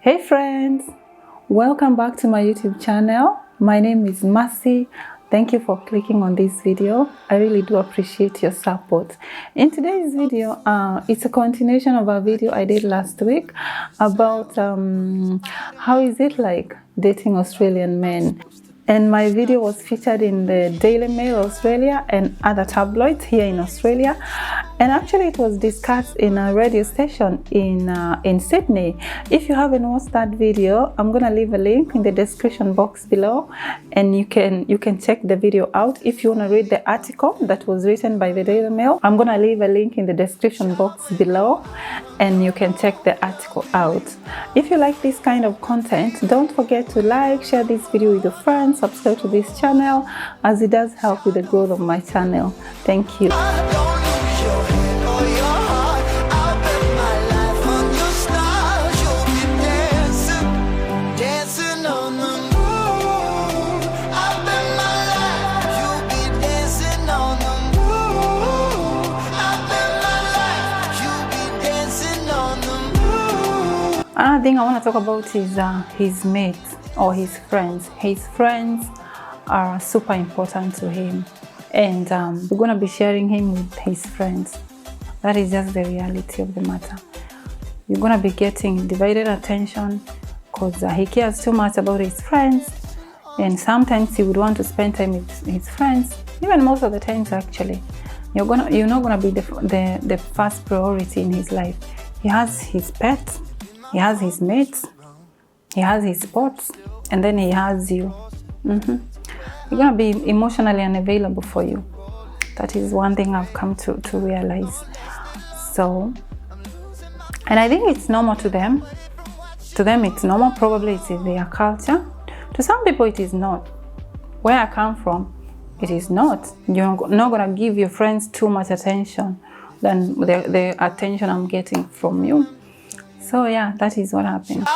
Hey friends, welcome back to my YouTube channel. My name is Mercy. Thank you for clicking on this video. I really do appreciate your support. In today's video, it's a continuation of a video I did last week about how is it like dating Australian men. And my video was featured in the Daily Mail Australia and other tabloids here in Australia. And actually it was discussed in a radio station in Sydney. If you haven't watched that video, I'm gonna leave a link in the description box below, and you can check the video out. If you wanna read the article that was written by the Daily Mail, I'm gonna leave a link in the description box below, and you can check the article out. If you like this kind of content, don't forget to like, share this video with your friends, subscribe to this channel, as it does help with the growth of my channel. Thank you. Another thing I want to talk about is his mates or his friends. His friends are super important to him, and we're going to be sharing him with his friends. That is just the reality of the matter. You're going to be getting divided attention because he cares too much about his friends, and sometimes he would want to spend time with his friends, even most of the times actually. You're not going to be the first priority in his life. He has his pets, he has his mates, he has his sports, and then he has you. You're going to be emotionally unavailable for you. That is one thing I've come to realize. So, and I think it's normal to them. To them it's normal, probably it's in their culture. To some people it is not. Where I come from, it is not. You're not going to give your friends too much attention than the attention I'm getting from you. So yeah, that is what happened.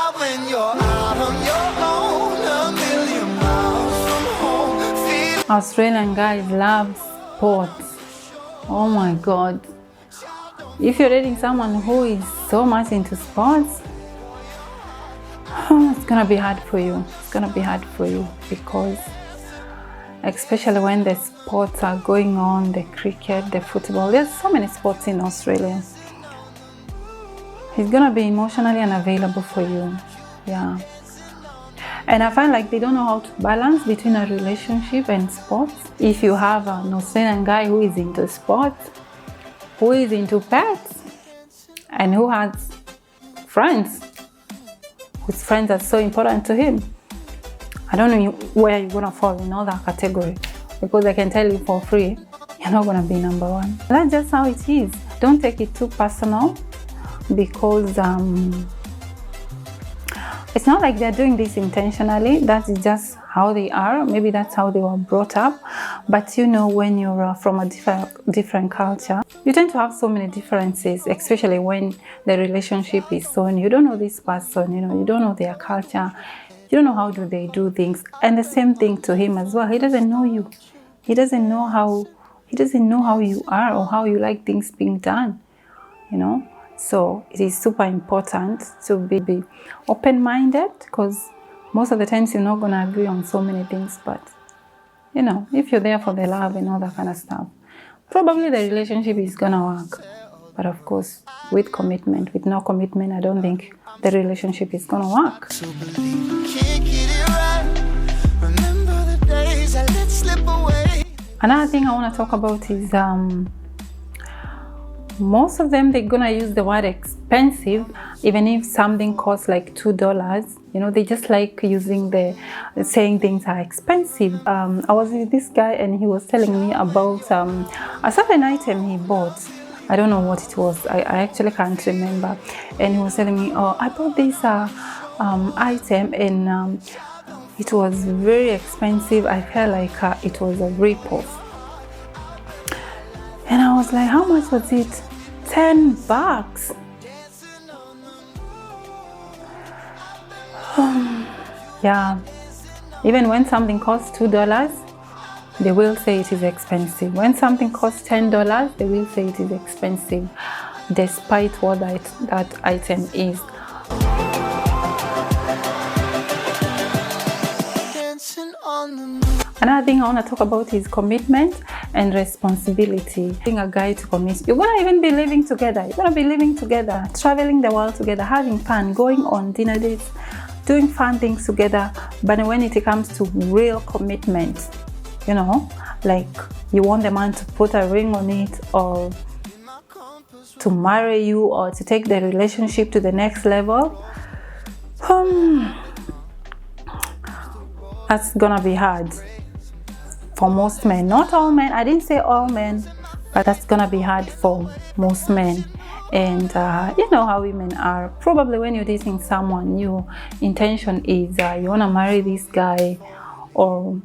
Australian guys love sports. Oh my god. If you're dating someone who is so much into sports, it's gonna be hard for you. It's gonna be hard for you because especially when the sports are going on, the cricket, the football, there's so many sports in Australia. He's gonna be emotionally unavailable for you. Yeah. And I find like they don't know how to balance between a relationship and sports. If you have an Australian guy who is into sports, who is into pets, and who has friends, whose friends are so important to him, I don't know where you're gonna fall in all that category, because I can tell you for free, you're not gonna be number one. That's just how it is. Don't take it too personal, because it's not like they're doing this intentionally. That is just how they are. Maybe that's how they were brought up. But you know, when you're from a different culture, you tend to have so many differences, especially when the relationship is so new. You don't know this person, you don't know their culture, you don't know how do they do things. And the same thing to him as well. He doesn't know you. He doesn't know how you are or how you like things being done, So it is super important to be open-minded, because most of the times you're not going to agree on so many things. But, if you're there for the love and all that kind of stuff, probably the relationship is going to work. But of course, with commitment, with no commitment, I don't think the relationship is going to work. Another thing I want to talk about is most of them, they're gonna use the word expensive, even if something costs like $2. They just like saying things are expensive. I was with this guy and he was telling me about a certain item he bought. I don't know what it was. I actually can't remember. And he was telling me, oh, I bought this item and it was very expensive. I felt like it was a rip-off. And I was like, how much was it? $10. Yeah. Even when something costs $2, they will say it is expensive. When something costs $10, they will say it is expensive, despite what that item is. Another thing I want to talk about is commitment and responsibility. Being a guy to commit, you're gonna even be living together. You're gonna be living together, traveling the world together, having fun, going on dinner dates, doing fun things together. But when it comes to real commitment, you know, like you want the man to put a ring on it, or to marry you, or to take the relationship to the next level, that's gonna be hard for most men. Not all men, I didn't say all men, but that's gonna be hard for most men. And you know how women are. Probably when you're dating someone, your intention is you want to marry this guy, or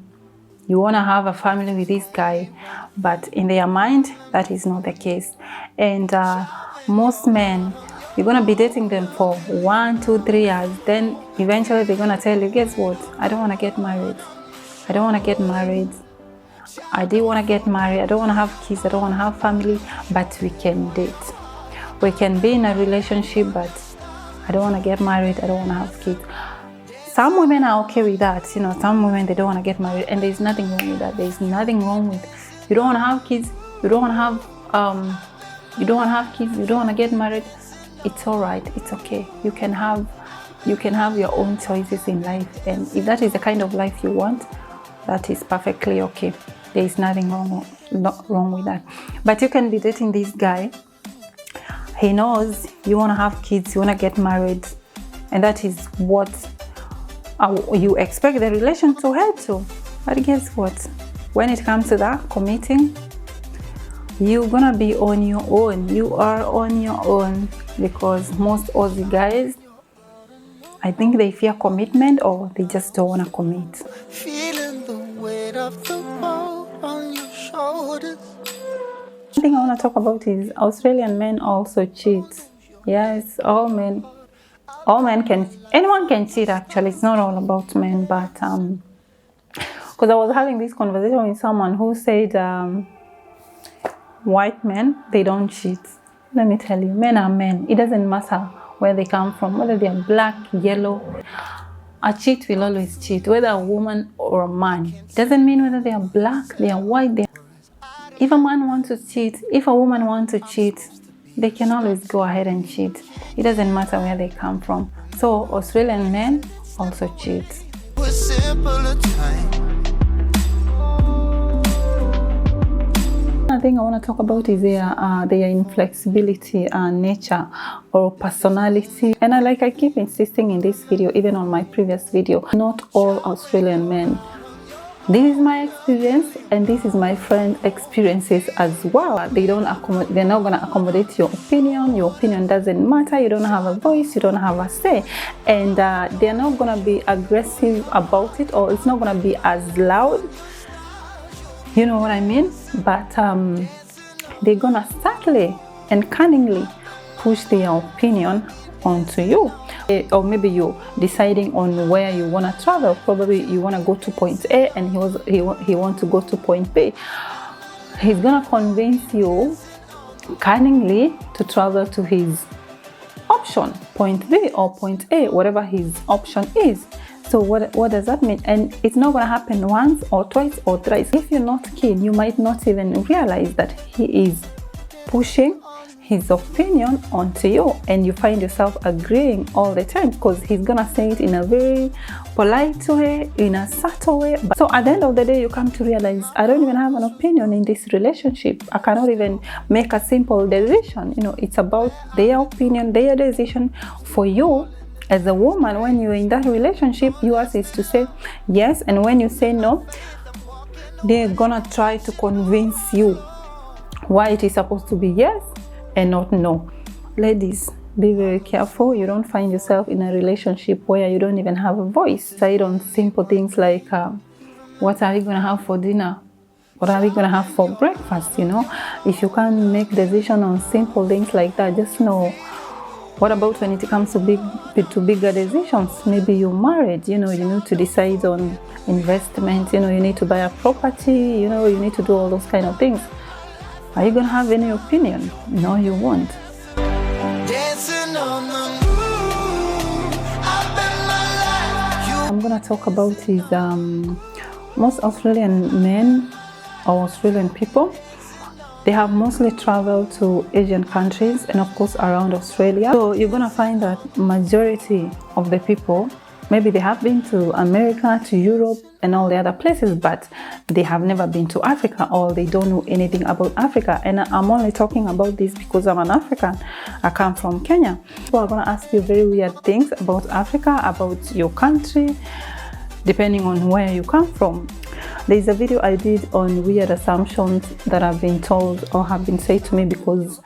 you want to have a family with this guy, but in their mind that is not the case. And most men, you're going to be dating them for 1, 2, 3 years, then eventually they're going to tell you, guess what, I don't want to get married. I don't want to get married. I do want to get married. I don't want to have kids. I don't want to have family, but we can date. We can be in a relationship, but I don't want to get married. I don't want to have kids. Some women are okay with that. You know, some women, they don't want to get married, and there's nothing wrong with that. There's nothing wrong with, you don't want to have kids, you don't want to have kids, you don't want to get married. It's all right. It's okay. You can have your own choices in life, and if that is the kind of life you want, that is perfectly okay. There is nothing wrong with that. But you can be dating this guy. He knows you want to have kids, you want to get married, and that is what you expect the relation to head to. But guess what? When it comes to that, committing, you're gonna be on your own. You are on your own, because most Aussie guys, I think they fear commitment, or they just don't want to commit. Feeling the weight of the world on your shoulders. One thing I want to talk about is Australian men also cheat. Yes, all men can, anyone can cheat actually. It's not all about men, but because I was having this conversation with someone who said white men, they don't cheat. Let me tell you, men are men. It doesn't matter where they come from, whether they are black, yellow. A cheat will always cheat, whether a woman or a man. It doesn't mean whether they are black, they are white. If a man wants to cheat, if a woman wants to cheat, they can always go ahead and cheat. It doesn't matter where they come from. So Australian men also cheat. Another thing I want to talk about is their inflexibility and nature or personality. And I keep insisting in this video, even on my previous video, not all Australian men. This is my experience, and this is my friend's experiences as well. They're not going to accommodate your opinion. Your opinion doesn't matter. You don't have a voice. You don't have a say. And they're not going to be aggressive about it, or it's not going to be as loud. You know what I mean? But they're going to subtly and cunningly push their opinion onto you. Or maybe you're deciding on where you want to travel. Probably you want to go to point A, and he wants to go to point B. He's going to convince you cunningly to travel to his option, point B or point A, whatever his option is. So what does that mean? And it's not going to happen once or twice or thrice. If you're not keen, you might not even realize that he is pushing his opinion onto you, and you find yourself agreeing all the time, because he's gonna say it in a very polite way, in a subtle way. So at the end of the day, you come to realize, I don't even have an opinion in this relationship. I cannot even make a simple decision. You know, it's about their opinion, their decision. For you as a woman, when you're in that relationship, yours is to say yes, and when you say no, they're gonna try to convince you why it is supposed to be yes and not no. Ladies, be very careful. You don't find yourself in a relationship where you don't even have a voice. Decide on simple things like what are we going to have for dinner? What are we going to have for breakfast? You know, if you can't make decision on simple things like that, just know. What about when it comes to bigger decisions? Maybe you're married, you know, you need to decide on investment, you know, you need to buy a property, you know, you need to do all those kind of things. Are you going to have any opinion? No, you won't. I'm going to talk about his most Australian men or Australian people, they have mostly traveled to Asian countries and of course around Australia. So you're gonna find that majority of the people, maybe they have been to America, to Europe and all the other places, but they have never been to Africa, or they don't know anything about Africa. And I'm only talking about this because I'm an African. I come from Kenya. So I'm gonna ask you very weird things about Africa, about your country, depending on where you come from. There's a video I did on weird assumptions that I've been told or have been said to me because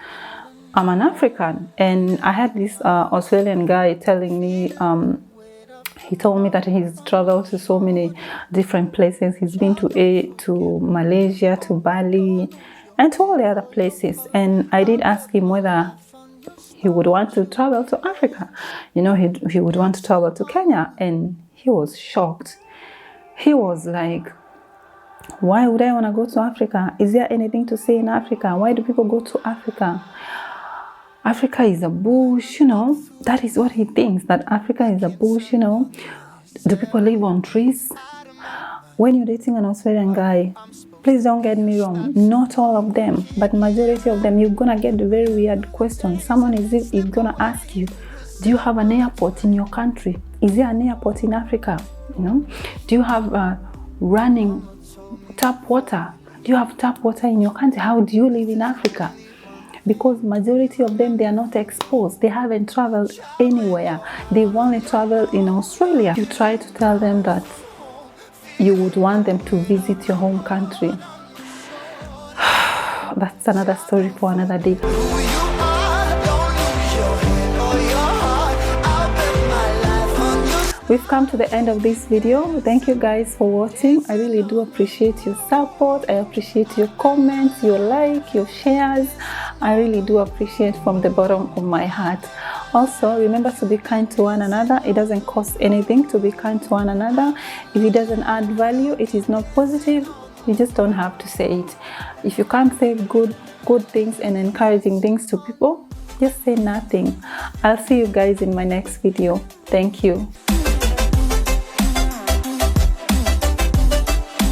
I'm an African. And I had this Australian guy telling me, he told me that he's traveled to so many different places. He's been to Malaysia, to Bali, and to all the other places. And I did ask him whether he would want to travel to Africa. You know, he would want to travel to Kenya. And he was shocked. He was like, why would I want to go to Africa? Is there anything to see in Africa? Why do people go to Africa? Africa is a bush, you know. That is what he thinks, that Africa is a bush, you know. Do people live on trees? When you're dating an Australian guy, please don't get me wrong, not all of them, but majority of them, you're gonna get very weird questions. Someone is gonna ask you, do you have an airport in your country? Is there an airport in Africa? You know, do you have running tap water? Do you have tap water in your country? How do you live in Africa? Because majority of them, they are not exposed. They haven't traveled anywhere. They've only traveled in Australia. You try to tell them that you would want them to visit your home country. That's another story for another day. We've come to the end of this video. Thank you guys for watching. I really do appreciate your support. I appreciate your comments, your like, your shares. I really do appreciate from the bottom of my heart. Also, remember to be kind to one another. It doesn't cost anything to be kind to one another. If it doesn't add value, it is not positive, you just don't have to say it. If you can't say good things and encouraging things to people, just say nothing. I'll see you guys in my next video. Thank you.